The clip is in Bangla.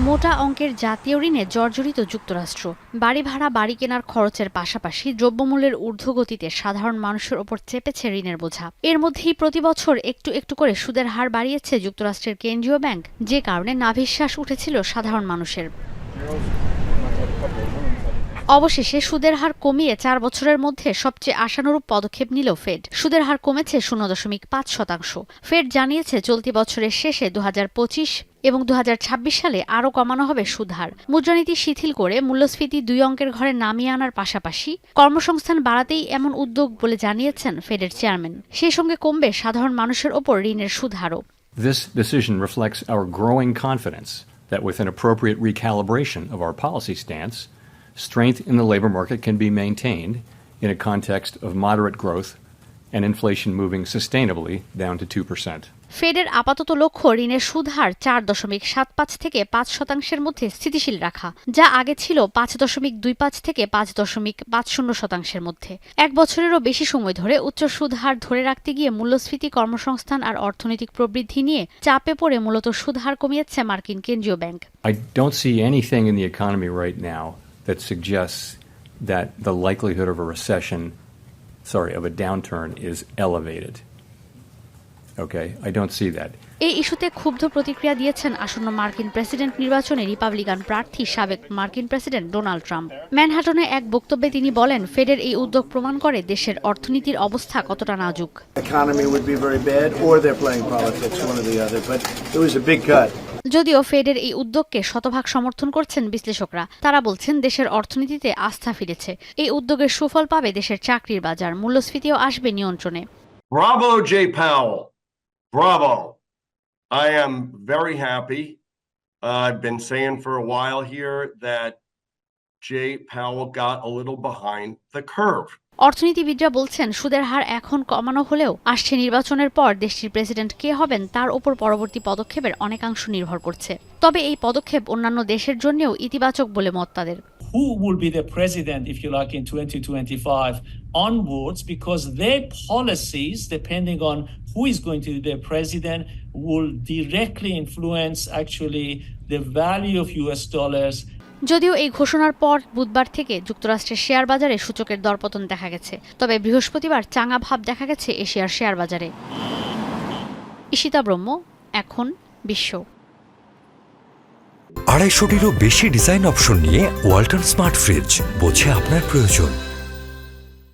মোটা অঙ্কের জাতীয় ঋণে জর্জরিত যুক্তরাষ্ট্র। বাড়ি ভাড়া, বাড়ি কেনার খরচের পাশাপাশি দ্রব্যমূল্যের ঊর্ধ্বগতিতে সাধারণ মানুষের ওপর চেপেছে ঋণের বোঝা। এর মধ্যেই প্রতি বছর একটু একটু করে সুদের হার বাড়িয়েছে যুক্তরাষ্ট্রের কেন্দ্রীয় ব্যাংক, যে কারণে নাভিশ্বাস উঠেছিল সাধারণ মানুষের। অবশেষে সুদের হার কমিয়ে ৪ বছরের মধ্যে সবচেয়ে আশানুরূপ পদক্ষেপ নিল ফেড। সুদের হার কমেছে ০.৫%। ফেড জানিয়েছে চলতি বছরের শেষে ২০২৫ এবং ২০২৬ সালে আরও কমানো হবে সুদহার। মুদ্রানীতি শিথিল করে মূল্যস্ফীতি ২ অঙ্কের ঘরে নামিয়ে আনার পাশাপাশি কর্মসংস্থান বাড়াতেই এমন উদ্যোগ বলে জানিয়েছেন ফেডের চেয়ারম্যান। সেই সঙ্গে কমবে সাধারণ মানুষের ওপর ঋণের সুদহারও। This decision reflects our growing confidence that with an appropriate recalibration of our policy stance, strength in the labor market can be maintained in a context of moderate growth and inflation moving sustainably down to 2%. ফেডের আপাতত লক্ষ্য ঋণের সুদহার ৪.৭৫ থেকে ৫% মধ্যে স্থিতিশীল রাখা, যা আগে ছিল ৫.২৫ থেকে ৫.৫০% মধ্যে। ১ বছরেরও বেশি সময় ধরে উচ্চ সুদহার ধরে রাখতে গিয়ে মূল্যস্ফীতি, কর্মসংস্থান আর অর্থনৈতিক প্রবৃদ্ধি নিয়ে চাপে পড়ে মূলত সুদহার কমিয়েছে মার্কিন কেন্দ্রীয় bank. I don't see anything in the economy right now that suggests that the likelihood of a downturn is elevated. Okay, I don't see that. এই ইস্যুতে ক্ষুব্ধ প্রতিক্রিয়া দিয়েছেন আসন্ন মার্কিন প্রেসিডেন্ট নির্বাচনে রিপাবলিকান প্রার্থী সাবেক মার্কিন প্রেসিডেন্ট ডোনাল্ড ট্রাম্প। ম্যানহাটনে এক বক্তব্যে তিনি বলেন, ফেডের এই উদ্যোগ প্রমাণ করে দেশের অর্থনীতির অবস্থা কতটা নাজুক। যদিও ফেডের এই উদ্যোগকে শতভাগ সমর্থন করছেন বিশ্লেষকরা। তারা বলছেন দেশের অর্থনীতিতে আস্থা ফিরেছে। এই উদ্যোগের সুফল পাবে দেশের চাকরির বাজার, মূল্যস্ফীতিও আসবে নিয়ন্ত্রণে। Bravo, Jay Powell. Bravo. I am very happy. I've been saying for a while here that Jay Powell got a little behind the curve. অর্থনীতিবিদরা বলছেন সুদের হার এখন কমানো হলেও আসছে নির্বাচনের পর দেশটির প্রেসিডেন্ট কে হবেন তার উপর পরবর্তী পদক্ষেপের অনেকাংশ নির্ভর করছে। তবে এই পদক্ষেপ অন্যান্য দেশের জন্যও ইতিবাচক বলে মত তাদের। Who will be the president, if you like, in 2025 onwards, because their policies, depending on who is going to be their president, will directly influence actually the value of US dollars. যদিও এই ঘোষণার পর বুধবার থেকে যুক্তরাষ্ট্রের শেয়ার বাজারে সূচকের দরপতন দেখা গেছে, তবে বৃহস্পতিবার চাঙা ভাব দেখা গেছে এশিয়ার শেয়ার বাজারে। ঈশিতা ব্রহ্ম, এখন বিশ্ব। ২৫০টিরও বেশি ডিজাইন অপশন নিয়ে ওয়ালটন স্মার্ট ফ্রিজ, বোঝে আপনার প্রয়োজন।